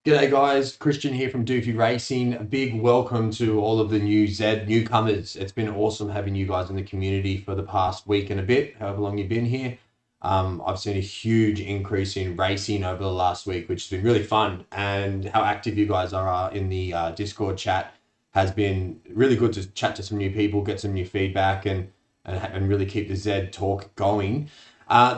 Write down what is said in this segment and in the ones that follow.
G'day guys, Christian here from Doofy Racing. A big welcome to all of the new Zed newcomers. It's been awesome having you guys in the community for the past week and a bit, however long you've been here. I've seen a huge increase in racing over the last week, which has been really fun. And how active you guys are in the Discord chat has been really good to chat to some new people, get some new feedback, and really keep the Zed talk going.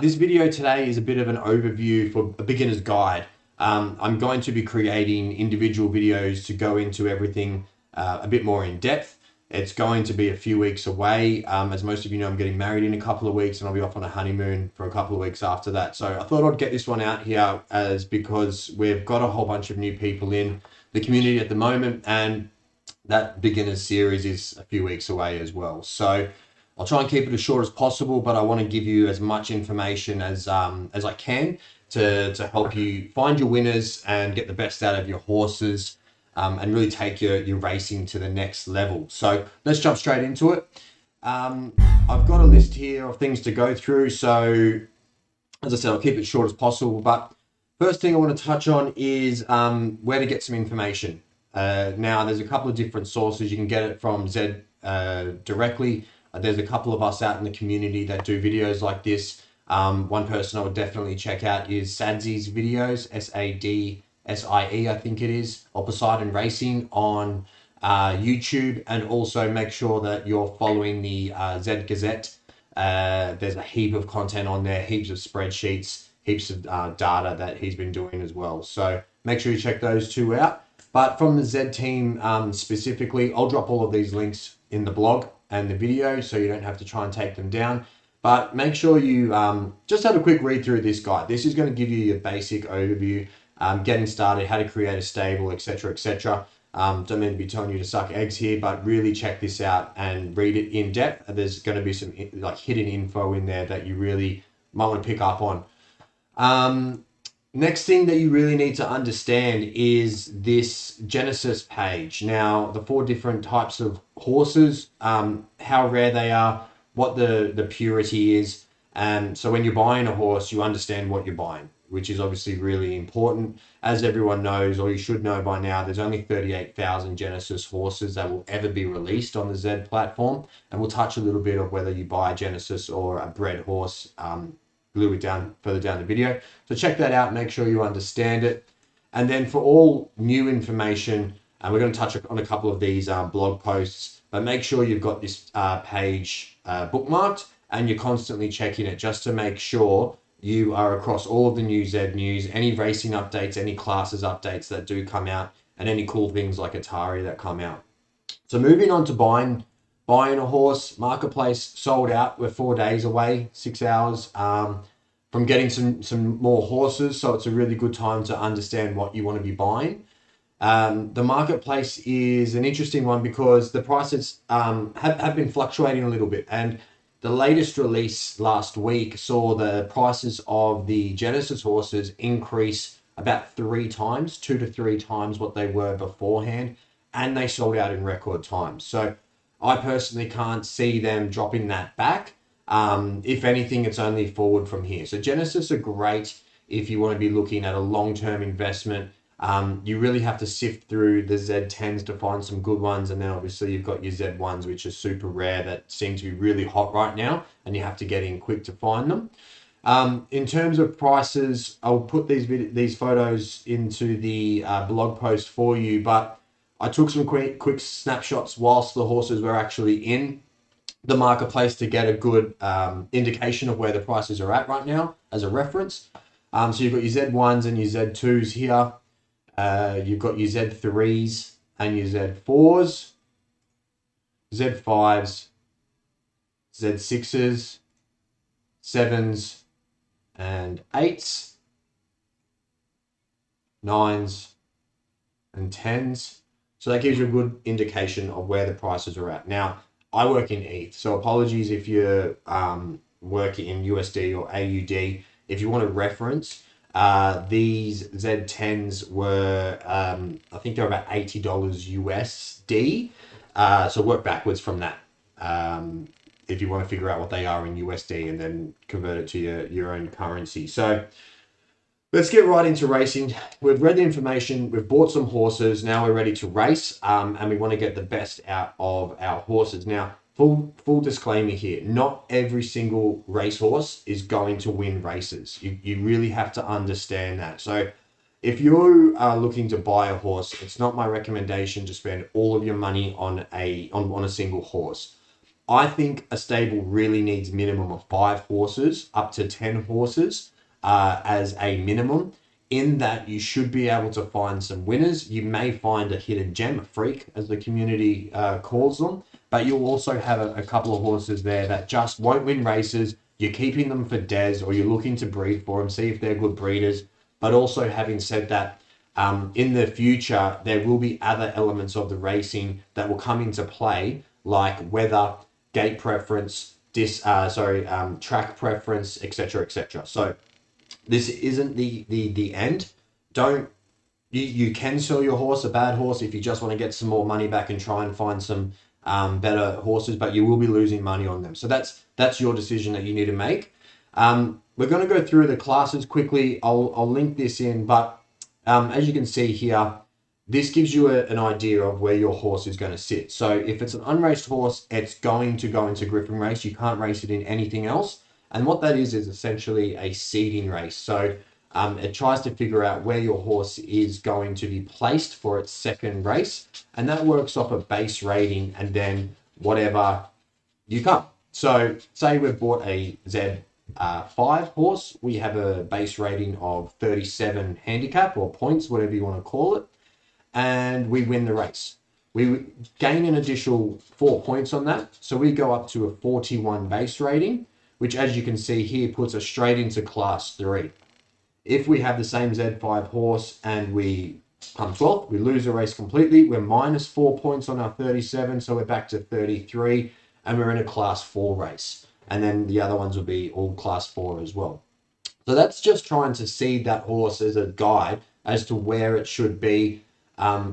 This video today is a bit of an overview for a beginner's guide. I'm going to be creating individual videos to go into everything a bit more in depth. It's going to be a few weeks away. As most of you know, I'm getting married in a couple of weeks and I'll be off on a honeymoon for a couple of weeks after that. So I thought I'd get this one out here as because we've got a whole bunch of new people in the community at the moment, and that beginners series is a few weeks away as well. So I'll try and keep it as short as possible, but I want to give you as much information as I can to help you find your winners and get the best out of your horses, and really take your racing to the next level. So let's jump straight into it. I've got a list here of things to go through. So as I said, I'll keep it short as possible. But first thing I want to touch on is where to get some information. Now, there's a couple of different sources. You can get it from Zed directly. There's a couple of us out in the community that do videos like this. One person I would definitely check out is Sadsy's videos, Sadsie, I think it is, or Poseidon Racing on YouTube. And also make sure that you're following the Zed Gazette. There's a heap of content on there, heaps of spreadsheets, heaps of data that he's been doing as well. So make sure you check those two out. But from the Zed team specifically, I'll drop all of these links in the blog and the video so you don't have to try and take them down. But make sure you just have a quick read through this guide. This is going to give you a basic overview, getting started, how to create a stable, etc., etc. Don't mean to be telling you to suck eggs here, but really check this out and read it in depth. There's going to be some like hidden info in there that you really might want to pick up on. Next thing that you really need to understand is this Genesis page. Now, the 4 different types of horses, how rare they are, what the purity is. So when you're buying a horse, you understand what you're buying, which is obviously really important. As everyone knows, or you should know by now, there's only 38,000 Genesis horses that will ever be released on the Zed platform. And we'll touch a little bit of whether you buy a Genesis or a bred horse a little bit further down the video. So check that out, make sure you understand it. And then for all new information, we're going to touch on a couple of these blog posts, but make sure you've got this page bookmarked and you're constantly checking it just to make sure you are across all of the new Zed news, any racing updates, any classes updates that do come out, and any cool things like Atari that come out. So moving on to buying a horse, marketplace sold out. We're 4 days away, 6 hours from getting some more horses. So it's a really good time to understand what you want to be buying. The marketplace is an interesting one because the prices have been fluctuating a little bit. And the latest release last week saw the prices of the Genesis horses increase about 3 times, 2 to 3 times what they were beforehand. And they sold out in record time. So I personally can't see them dropping that back. If anything, it's only forward from here. So Genesis are great if you want to be looking at a long-term investment. You really have to sift through the Z10s to find some good ones. And then obviously you've got your Z1s, which are super rare, that seem to be really hot right now. And you have to get in quick to find them. In terms of prices, I'll put these photos into the blog post for you. But I took some quick snapshots whilst the horses were actually in the marketplace to get a good indication of where the prices are at right now as a reference. So you've got your Z1s and your Z2s here. You've got your Z3s and your Z4s, Z5s, Z6s, 7s and 8s, 9s and 10s. So that gives you a good indication of where the prices are at. Now, I work in ETH, so apologies if you're working in USD or AUD. If you want to reference, these Z10s were, I think they're about $80 USD. So work backwards from that if you want to figure out what they are in USD and then convert it to your own currency. So Let's get right into racing. We've read the information, we've bought some horses, now we're ready to race, and we want to get the best out of our horses. Now, full disclaimer here, not every single racehorse is going to win races. You really have to understand that. So if you are looking to buy a horse, it's not my recommendation to spend all of your money on a single horse. I think a stable really needs minimum of 5 horses, up to 10 horses as a minimum. In that, you should be able to find some winners. You may find a hidden gem, a freak, as the community calls them, but you'll also have a couple of horses there that just won't win races. You're keeping them for des, or you're looking to breed for them, see if they're good breeders. But also, having said that, in the future, there will be other elements of the racing that will come into play, like weather, gate preference, track preference, etc., etc. So this isn't the end. Don't you can sell your horse, a bad horse, if you just want to get some more money back and try and find some better horses, but you will be losing money on them. So that's your decision that you need to make. We're going to go through the classes quickly. I'll link this in, but as you can see here, this gives you an idea of where your horse is going to sit. So if it's an unraced horse, it's going to go into Griffin race. You can't race it in anything else. And what that is essentially a seeding race. So it tries to figure out where your horse is going to be placed for its second race. And that works off a base rating and then whatever you come. So say we've bought a Z5 horse. We have a base rating of 37 handicap or points, whatever you want to call it. And we win the race. We gain an additional 4 points on that. So we go up to a 41 base rating, which as you can see here puts us straight into class 3. If we have the same Z5 horse and we come 12th, we lose the race completely. We're minus 4 points on our 37, so we're back to 33, and we're in a class 4 race. And then the other ones will be all class 4 as well. So that's just trying to seed that horse as a guide as to where it should be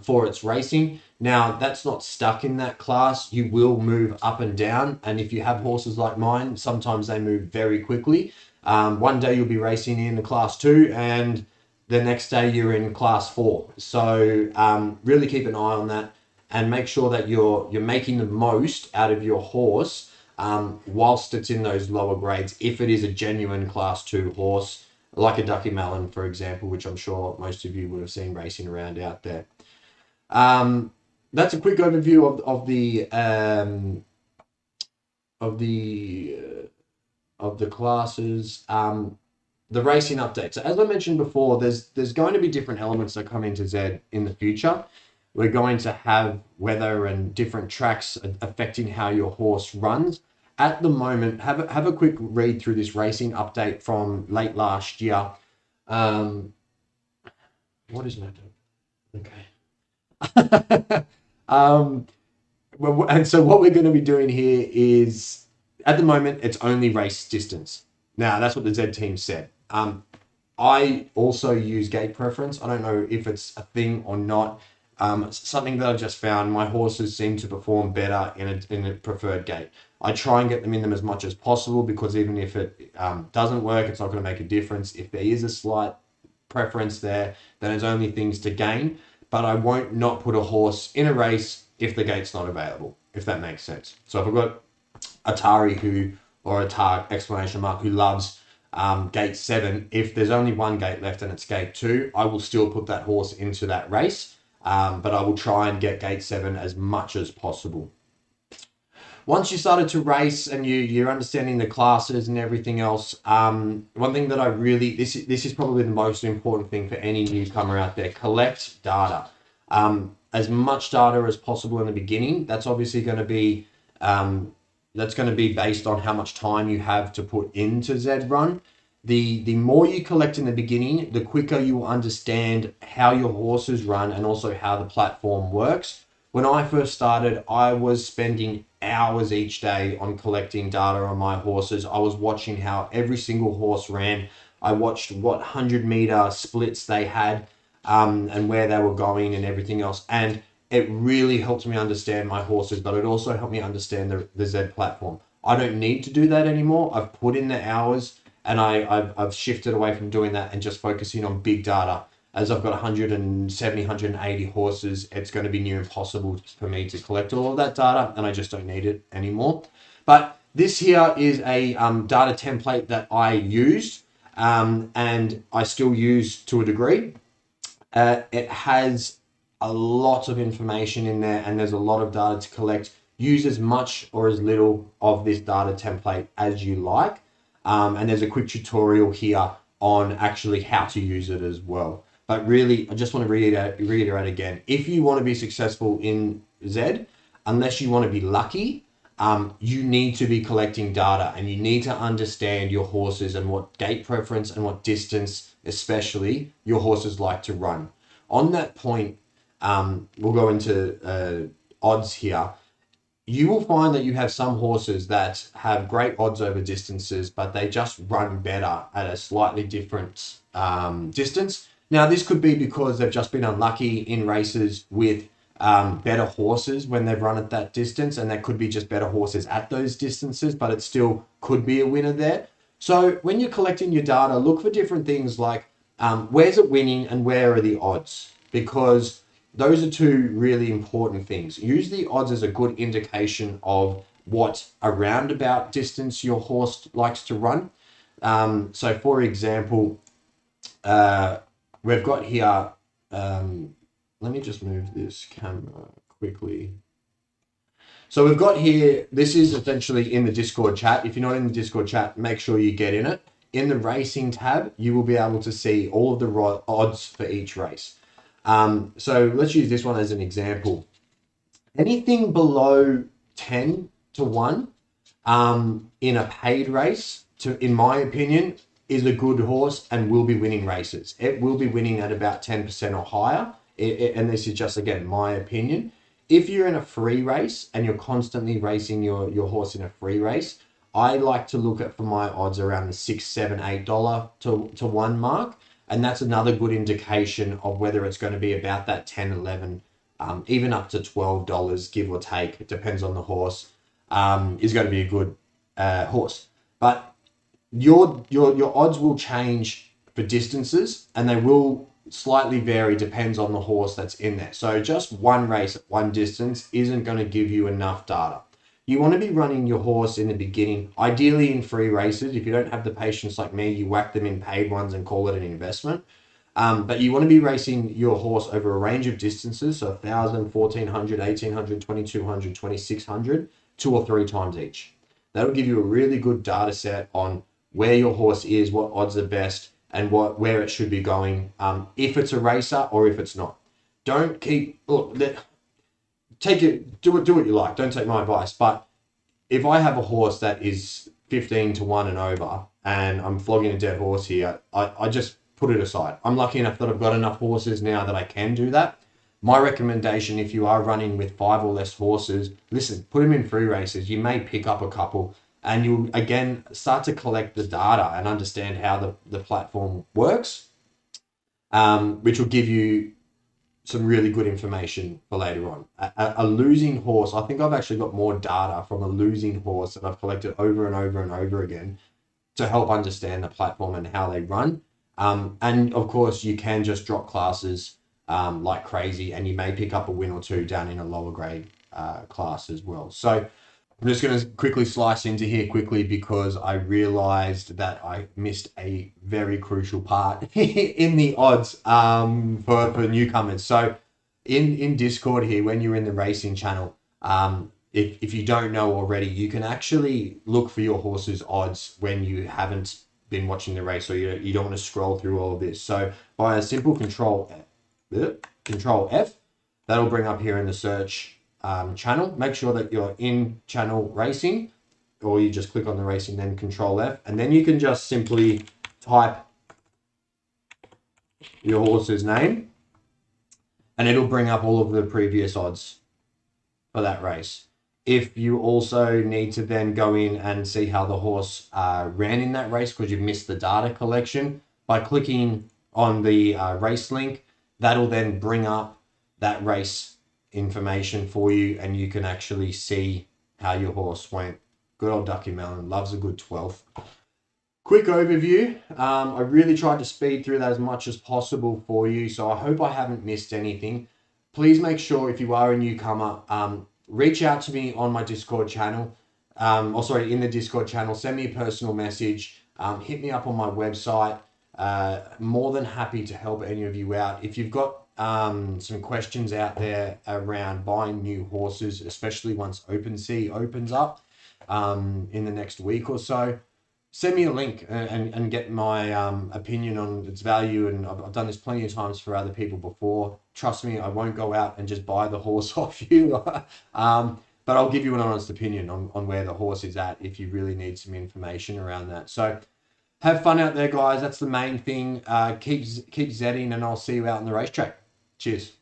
for its racing. Now, that's not stuck in that class. You will move up and down. And if you have horses like mine, sometimes they move very quickly. One day you'll be racing in class 2 and the next day you're in class 4. So really keep an eye on that and make sure that you're making the most out of your horse whilst it's in those lower grades. If it is a genuine class 2 horse, like a Ducky Melon, for example, which I'm sure most of you would have seen racing around out there. That's a quick overview of the classes. The racing update. So as I mentioned before, there's going to be different elements that come into Zed in the future. We're going to have weather and different tracks affecting how your horse runs. At the moment, have a quick read through this racing update from late last year. What is my okay? And so what we're going to be doing here is, at the moment, it's only race distance. Now, that's what the Z team said. I also use gate preference. I don't know if it's a thing or not. It's something that I just found. My horses seem to perform better in a preferred gate. I try and get them in them as much as possible because even if it doesn't work, it's not going to make a difference. If there is a slight preference there, then it's only things to gain. But I won't not put a horse in a race if the gate's not available, if that makes sense. So if I've got Atari or a tar exclamation mark who loves gate 7, if there's only one gate left and it's gate 2, I will still put that horse into that race, but I will try and get gate 7 as much as possible. Once you started to race and you're understanding the classes and everything else, one thing that I really, this is probably the most important thing for any newcomer out there, collect data. As much data as possible in the beginning. That's obviously going to be based on how much time you have to put into zed.run. The more you collect in the beginning, the quicker you will understand how your horses run and also how the platform works. When I first started, I was spending hours each day on collecting data on my horses. I was watching how every single horse ran. I watched what 100-meter splits they had and where they were going and everything else. And it really helped me understand my horses, but it also helped me understand the Zed platform. I don't need to do that anymore. I've put in the hours And I've shifted away from doing that and just focusing on big data. As I've got 170, 180 horses, it's going to be near impossible for me to collect all of that data, and I just don't need it anymore. But this here is a data template that I used and I still use to a degree. It has a lot of information in there and there's a lot of data to collect. Use as much or as little of this data template as you like. And there's a quick tutorial here on actually how to use it as well. But really, I just want to reiterate again, if you want to be successful in Zed, unless you want to be lucky, you need to be collecting data and you need to understand your horses and what gait preference and what distance, especially, your horses like to run. On that point, we'll go into odds here. You will find that you have some horses that have great odds over distances, but they just run better at a slightly different distance. Now, this could be because they've just been unlucky in races with better horses when they've run at that distance, and there could be just better horses at those distances, but it still could be a winner there. So when you're collecting your data, look for different things like where's it winning and where are the odds, because those are two really important things. Use the odds as a good indication of what a roundabout distance your horse likes to run. So for example, we've got here, let me just move this camera quickly. So we've got here, this is essentially in the Discord chat. If you're not in the Discord chat, make sure you get in it. In the racing tab, you will be able to see all of the odds for each race. So let's use this one as an example. Anything below 10 to 1 in a paid race, in my opinion, is a good horse and will be winning races. It will be winning at about 10% or higher. And this is just, again, my opinion. If you're in a free race and you're constantly racing your horse in a free race, I like to look at for my odds around the $6, $7, $8 to 1 mark. And that's another good indication of whether it's going to be about that 10, 11, even up to $12, give or take. It depends on the horse, is going to be a good horse. But your odds will change for distances and they will slightly vary, depends on the horse that's in there. So just one race at one distance isn't going to give you enough data. You want to be running your horse in the beginning, ideally in free races. If you don't have the patience like me, you whack them in paid ones and call it an investment. But you want to be racing your horse over a range of distances, so 1,000, 1,400, 1,800, 2,200, 2,600, 2 or 3 times each. That'll give you a really good data set on where your horse is, what odds are best, and where it should be going, if it's a racer or if it's not. Don't keep, look, do what you like. Don't take my advice. But if I have a horse that is 15 to 1 and over, and I'm flogging a dead horse here, I just put it aside. I'm lucky enough that I've got enough horses now that I can do that. My recommendation, if you are running with 5 or less horses, listen, put them in free races. You may pick up a couple, and you'll, again, start to collect the data and understand how the platform works, which will give you some really good information for later on. A losing horse, I think I've actually got more data from a losing horse that I've collected over and over and over again to help understand the platform and how they run. And of course, you can just drop classes like crazy, and you may pick up a win or two down in a lower grade class as well. So I'm just going to quickly slice into here quickly because I realized that I missed a very crucial part in the odds for newcomers. So in Discord here, when you're in the racing channel, if you don't know already, you can actually look for your horse's odds when you haven't been watching the race, or you don't want to scroll through all of this. So by a simple control F, that'll bring up here in the search channel. Make sure that you're in channel racing, or you just click on the racing, then control F, and then you can just simply type your horse's name and it'll bring up all of the previous odds for that race. If you also need to then go in and see how the horse ran in that race because you've missed the data collection, by clicking on the race link, that'll then bring up that race information for you, and you can actually see how your horse went. Good old Ducky Melon loves a good 12th. quick overview. I really tried to speed through that as much as possible for you, so I hope I haven't missed anything. Please make sure if you are a newcomer, reach out to me on my Discord channel, in the Discord channel. Send me a personal message. Hit me up on my website. More than happy to help any of you out. If you've got some questions out there around buying new horses, especially once OpenSea opens up in the next week or so, send me a link and get my opinion on its value. And I've done this plenty of times for other people before. Trust me, I won't go out and just buy the horse off you. But I'll give you an honest opinion on where the horse is at if you really need some information around that. So have fun out there, guys. That's the main thing. Keep zedding, and I'll see you out on the racetrack. Cheers.